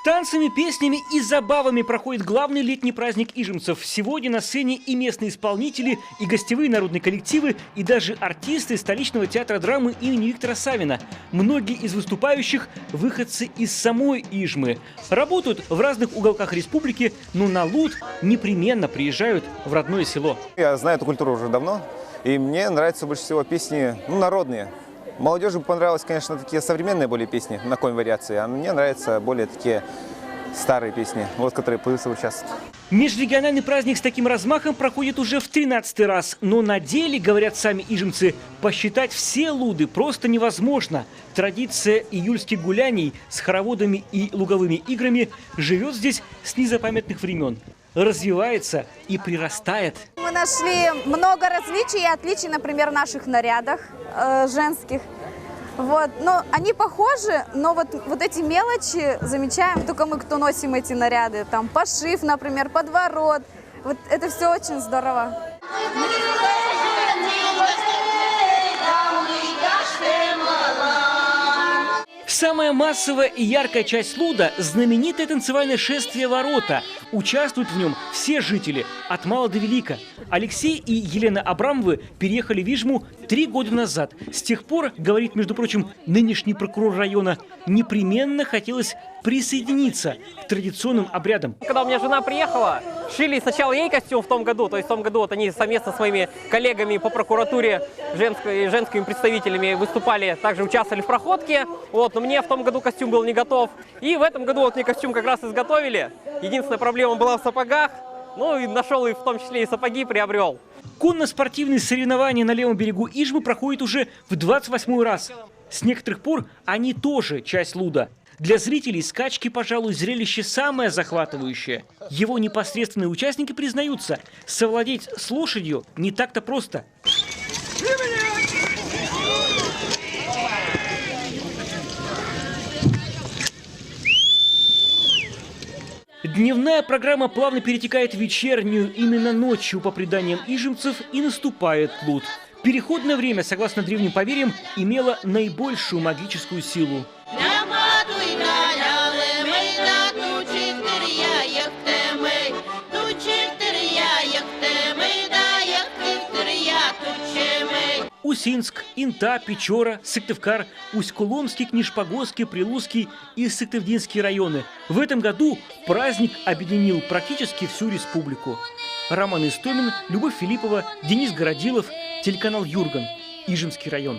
танцами, песнями и забавами проходит главный летний праздник ижемцев. Сегодня на сцене и местные исполнители, и гостевые народные коллективы, и даже артисты столичного театра драмы имени Виктора Савина. Многие из выступающих – выходцы из самой Ижмы. Работают в разных уголках республики, но на Луд непременно приезжают в родное село. Я знаю эту культуру уже давно, и мне нравятся больше всего песни народные. Молодежи понравились, конечно, такие современные более песни на конь-вариации, а мне нравятся более такие старые песни, вот которые поются сейчас. Межрегиональный праздник с таким размахом проходит уже в 13-й раз. Но на деле, говорят сами ижемцы, посчитать все луды просто невозможно. Традиция июльских гуляний с хороводами и луговыми играми живет здесь с незапамятных времен. Развивается и прирастает. Мы нашли много различий и отличий, например, в наших нарядах женских. Вот. Но они похожи, но вот эти мелочи замечаем только мы, кто носим эти наряды. Там пошив, например, подворот. Вот это все очень здорово. Самая массовая и яркая часть Луда – знаменитое танцевальное шествие «Ворота». Участвуют в нем все жители, от мала до велика. Алексей и Елена Абрамовы переехали в Ижму 3 года назад. С тех пор, говорит, между прочим, нынешний прокурор района, непременно хотелось присоединиться к традиционным обрядам. Когда у меня жена приехала, шили сначала ей костюм в том году, то есть в том году вот они совместно с моими коллегами по прокуратуре, женскими представителями выступали, также участвовали в проходке. Вот, но мне в том году костюм был не готов. И в этом году вот мне костюм как раз изготовили. Единственная проблема была в сапогах. Ну и нашел и в том числе и сапоги приобрел. Конно-спортивные соревнования на левом берегу Ижмы проходят уже в 28-й раз. С некоторых пор они тоже часть Луда. Для зрителей скачки, пожалуй, зрелище самое захватывающее. Его непосредственные участники признаются, совладеть с лошадью не так-то просто. Дневная программа плавно перетекает в вечернюю. Именно ночью, по преданиям ижемцев, и наступает Луд. Переходное время, согласно древним поверьям, имело наибольшую магическую силу. Усинск, Инта, Печора, Сыктывкар, Усть-Куломский, Книжпогосский, Прилузский и Сыктывдинский районы. В этом году праздник объединил практически всю республику. Роман Истомин, Любовь Филиппова, Денис Городилов, телеканал «Юрган», Ижемский район.